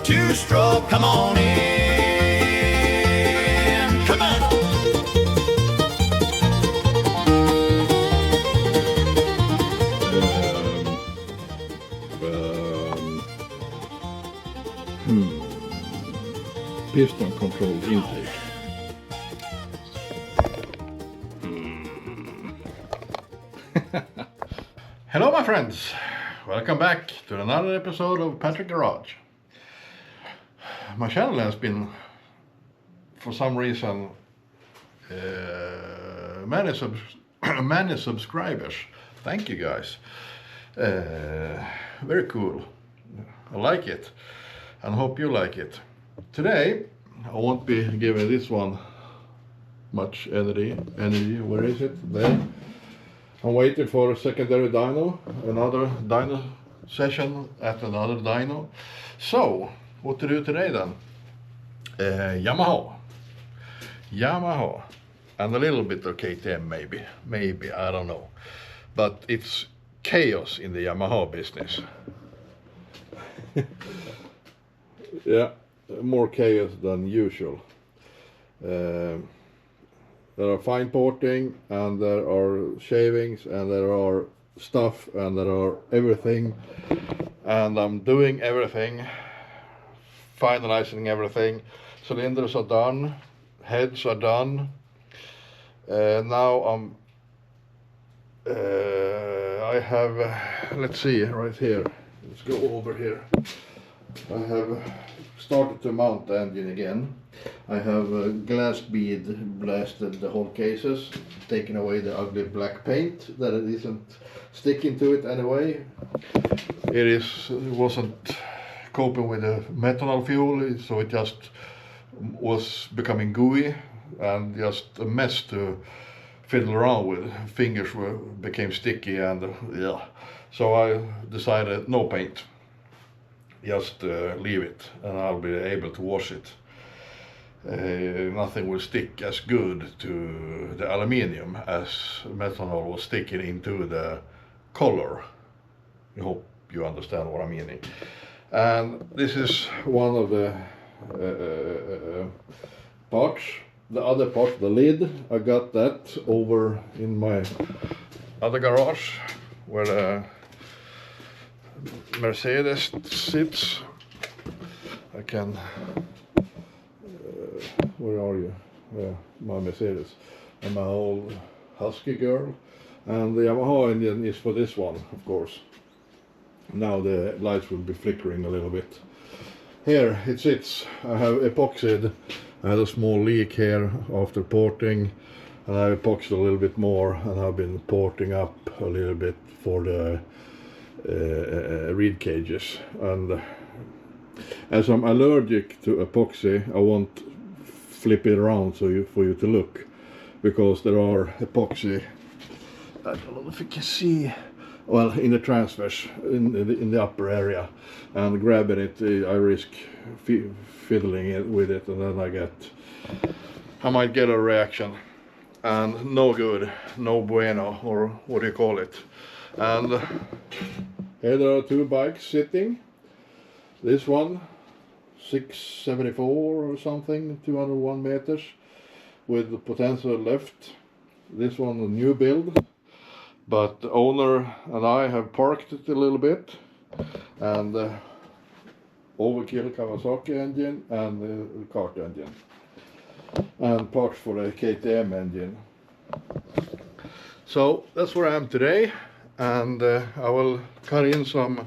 two-stroke, come on in, come on. Piston control intake. Hello my friends, welcome back to another episode of Patrick Garage. My channel has been, for some reason, many subscribers. Thank you guys. Very cool. I like it and hope you like it. Today I won't be giving this one much energy. Where is it? There. I'm waiting for a secondary dyno, another dyno session at another dyno. So, what to do today then? Yamaha, and a little bit of KTM maybe, I don't know. But it's chaos in the Yamaha business. Yeah, more chaos than usual. There are fine porting, and there are shavings, and there are stuff, and there are everything. And I'm doing everything, finalizing everything. Cylinders are done, heads are done. Now I have, let's see, right here. Let's go over here. I have started to mount the engine again. I have glass bead blasted the whole cases, taken away the ugly black paint that it isn't sticking to it anyway. It wasn't coping with the methanol fuel, so it just was becoming gooey and just a mess to fiddle around with. Fingers became sticky and yeah. So I decided no paint. Just leave it and I'll be able to wash it. Nothing will stick as good to the aluminium as methanol was sticking into the color. I hope you understand what I'm meaning. And this is one of the parts. The other part, the lid, I got that over in my other garage where the Mercedes sits. I can, where are you? Yeah, my Mercedes and my old Husky girl, and the Yamaha engine is for this one, of course. Now the lights will be flickering a little bit. Here it sits. I have epoxied. I had a small leak here after porting, and I epoxied a little bit more, and I've been porting up a little bit for the reed cages. And as I'm allergic to epoxy, I won't flip it around for you to look, because there are epoxy, I don't know if you can see, well, in the transfers in the upper area, and grabbing it I risk fiddling it with it, and then I might get a reaction, and no good, no bueno, or what do you call it. And here there are two bikes sitting. This one 674 or something, 201 meters with the potential left. This one a new build, but the owner and I have parked it a little bit, and overkill Kawasaki engine and the kart engine, and parts for the KTM engine. So that's where I am today, and I will cut in some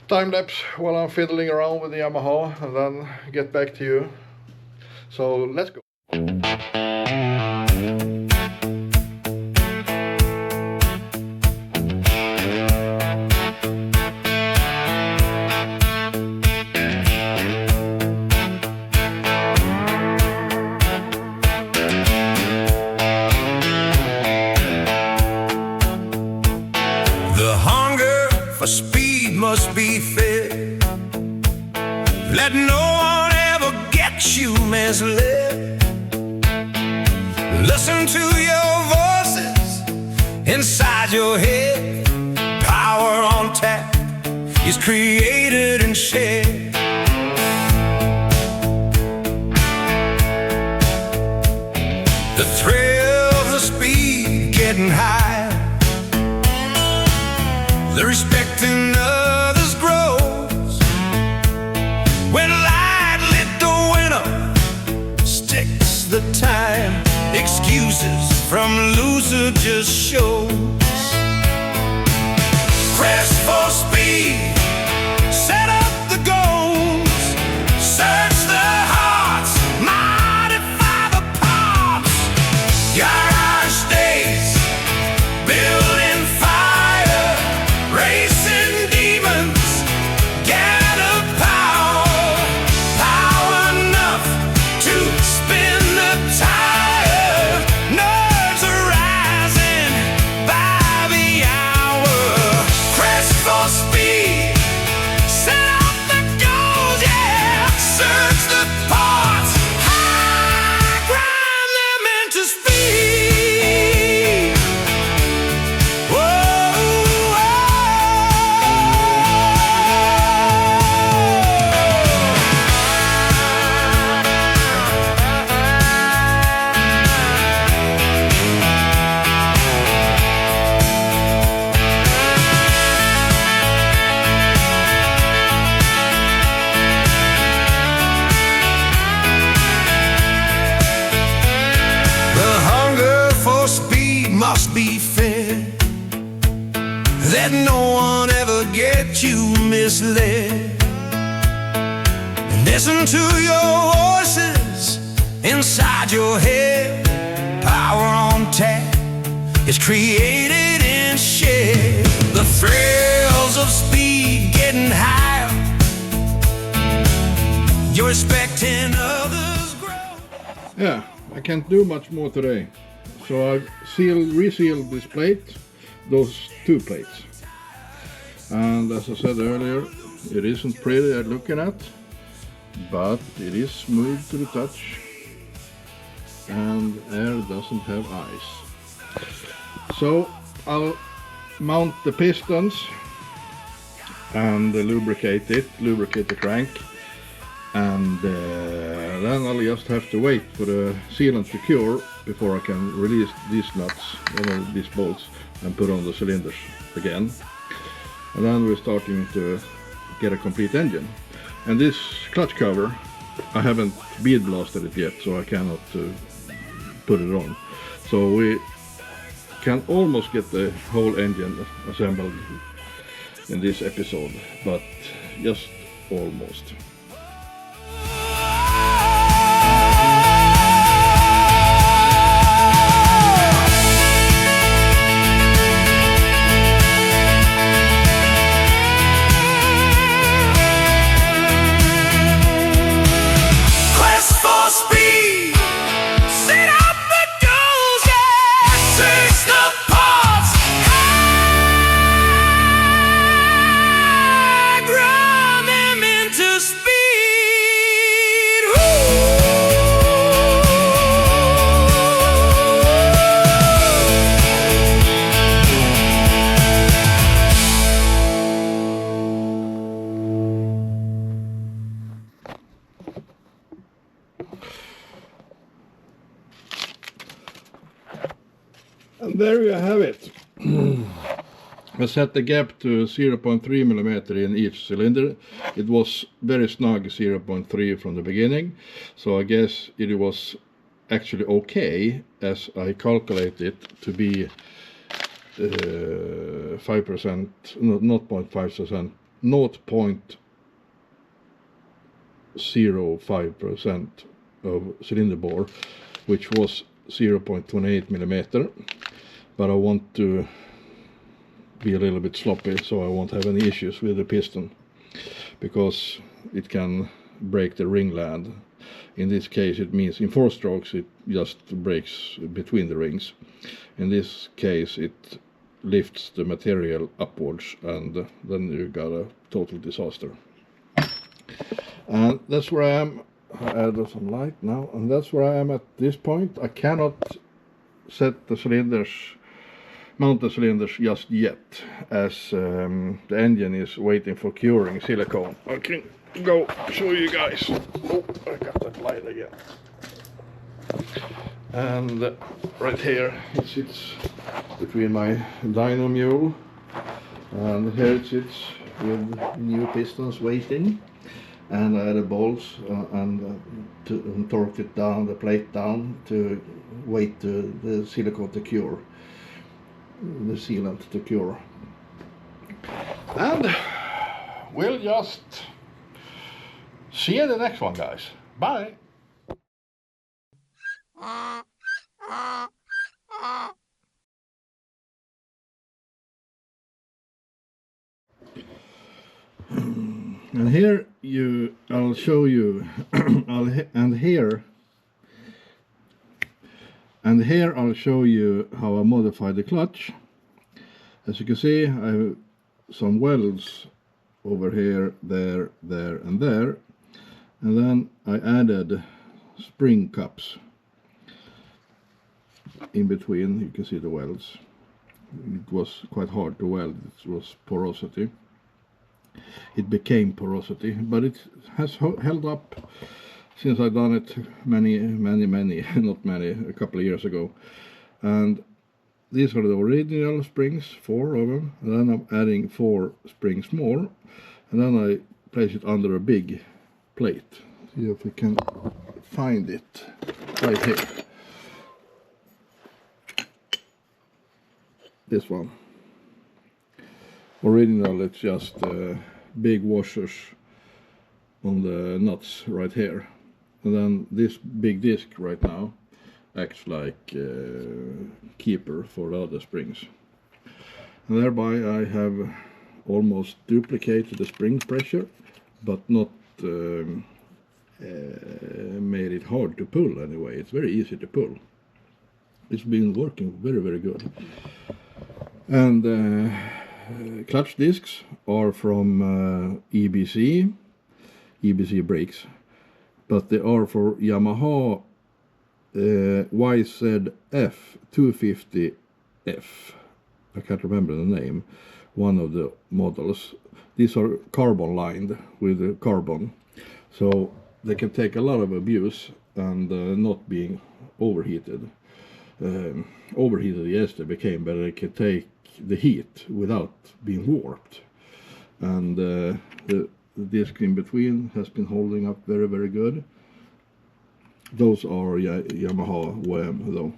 time lapse while I'm fiddling around with the Yamaha, and then get back to you. So let's go. Speed must be fed. Let no one ever get you misled. Listen to your voices inside your head. Power tap is created and shared. The thrill of speed getting higher, the respect in others grows. When light lit the winner sticks the time, excuses from loser just shows. Quest for speed, set up the goals, search the hearts, modify the parts. Garage days, building fire, racing demons, gather power, power enough to spin the tire. Nerves are rising by the hour. Quest for speed, set up the goals, yeah. Search the parts, high grind them into speed. Whoa, the hunger for speed must be fed. Let no one ever get you misled. Listen to your voices inside your head. Power on tap is created and shared. The thrills of speed getting higher, you're expecting others grow. Yeah, I can't do much more today. So I've resealed this plate, those two plates. And as I said earlier, it isn't pretty at looking at, but it is smooth to the touch, and air doesn't have ice. So I'll mount the pistons and lubricate the crank, and then I'll just have to wait for the sealant to cure before I can release these nuts, these bolts, and put on the cylinders again. And then we're starting to get a complete engine. And this clutch cover, I haven't bead blasted it yet, so I cannot put it on. So we can almost get the whole engine assembled in this episode, but just almost. And there you have it. I set the gap to 0.3 mm in each cylinder. It was very snug 0.3 from the beginning, so I guess it was actually okay, as I calculated to be 5%, not 0.5%, 0.05% of cylinder bore, which was 0.28 mm. But I want to be a little bit sloppy, so I won't have any issues with the piston, because it can break the ring land. In this case it means in 4 strokes it just breaks between the rings. In this case it lifts the material upwards, and then you got a total disaster. And that's where I am. I added some light now, and that's where I am at this point. I cannot set the cylinders mount the cylinders just yet, as the engine is waiting for curing silicone. I can go show you guys. Oh, I got that light again. And right here it sits between my dyno mule, and here it sits with new pistons waiting, and I added bolts and torqued it down, the plate down, to wait the silicone to cure, the sealant to cure. And we'll just see you in the next one, guys. Bye. And here I'll show you, and here I'll show you how I modify the clutch. As you can see, I have some welds over here, there, and there, and then I added spring cups in between. You can see the welds. It was quite hard to weld. It was porosity. It became porosity, but it has held up since I've done it a couple of years ago. And these are the original springs, 4 of them, and then I'm adding 4 springs more, and then I place it under a big plate. See if we can find it right here. This one. Original, it's just big washers on the nuts right here, and then this big disc right now acts like keeper for the other springs, and thereby I have almost duplicated the spring pressure, but not made it hard to pull anyway. It's very easy to pull. It's been working very good. And clutch discs are from EBC brakes, but they are for Yamaha YZF250F. I can't remember the name, one of the models. These are carbon lined with carbon, so they can take a lot of abuse and not being overheated. Overheated, yes, they became, but they can take the heat without being warped. And the disc in between has been holding up very good. Those are Yamaha OM though,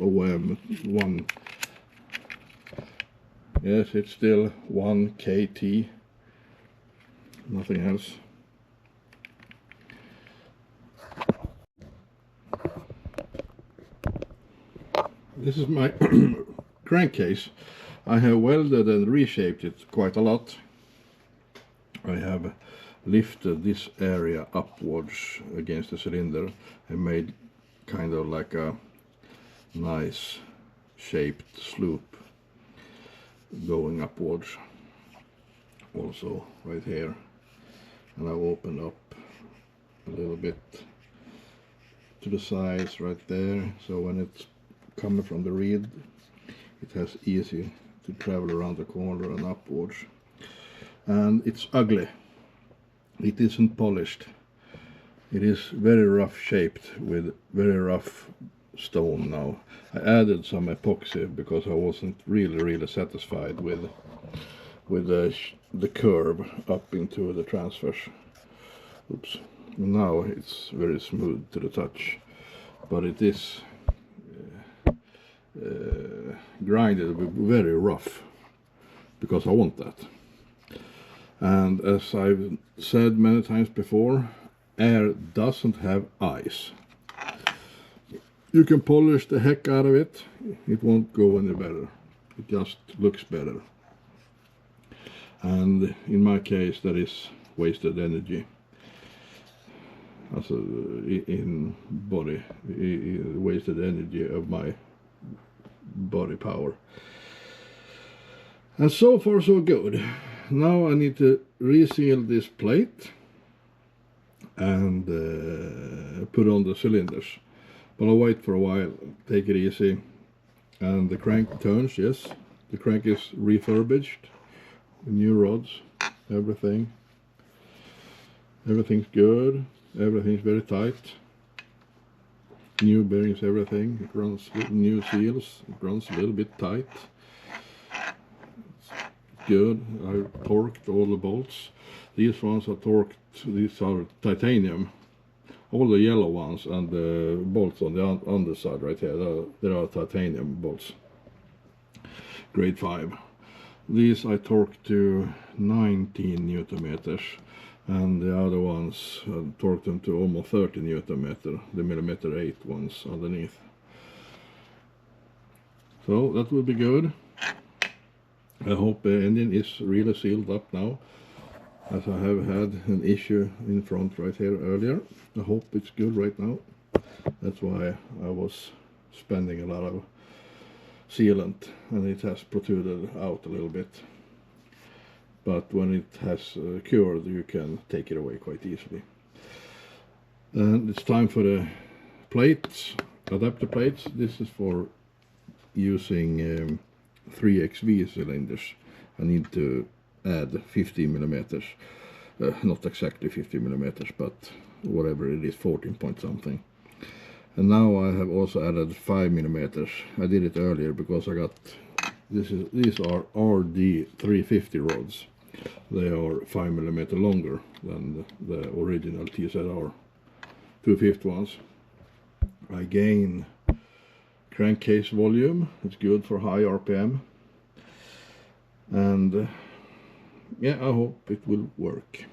OM 1. Yes, it's still 1 KT, nothing else. This is my crankcase. I have welded and reshaped it quite a lot. I have lifted this area upwards against the cylinder and made kind of like a nice shaped slope going upwards. Also right here, and I've opened up a little bit to the sides right there, so when it's coming from the reed, it has easy to travel around the corner and upwards. And it's ugly. It isn't polished. It is very rough shaped with very rough stone now. I added some epoxy because I wasn't really satisfied with the curve up into the transfers. Oops. Now it's very smooth to the touch, but it is grinded very rough because I want that. And as I've said many times before, air doesn't have eyes. You can polish the heck out of it, it won't go any better. It just looks better. And in my case, that is wasted energy. Also in body, wasted energy of my body power. And so far so good. Now I need to reseal this plate and put on the cylinders, but I'll wait for a while, take it easy, And the crank turns, yes. The crank is refurbished. New rods, everything. Everything's good. Everything's very tight. New bearings, everything. It runs with new seals. It runs a little bit tight. It's good. I torqued all the bolts. These ones are torqued. These are titanium. All the yellow ones and the bolts on the underside right here, there are titanium bolts. Grade 5. These I torqued to 19 Newton meters, and the other ones torqued them to almost 30 Newton meter, the millimeter 8 ones underneath. So that will be good. I hope the engine is really sealed up now, as I have had an issue in front right here earlier. I hope it's good right now. That's why I was spending a lot of sealant, and it has protruded out a little bit. But when it has cured, you can take it away quite easily. And it's time for the plates, adapter plates. This is for using 3XV cylinders. I need to add 15 millimeters, not exactly 15 millimeters, but whatever it is, 14 point something. And now I have also added 5 millimeters. I did it earlier because I got these are RD350 rods. They are 5 millimeter longer than the original TZR250 ones. I gain crankcase volume. It's good for high RPM, and yeah, I hope it will work.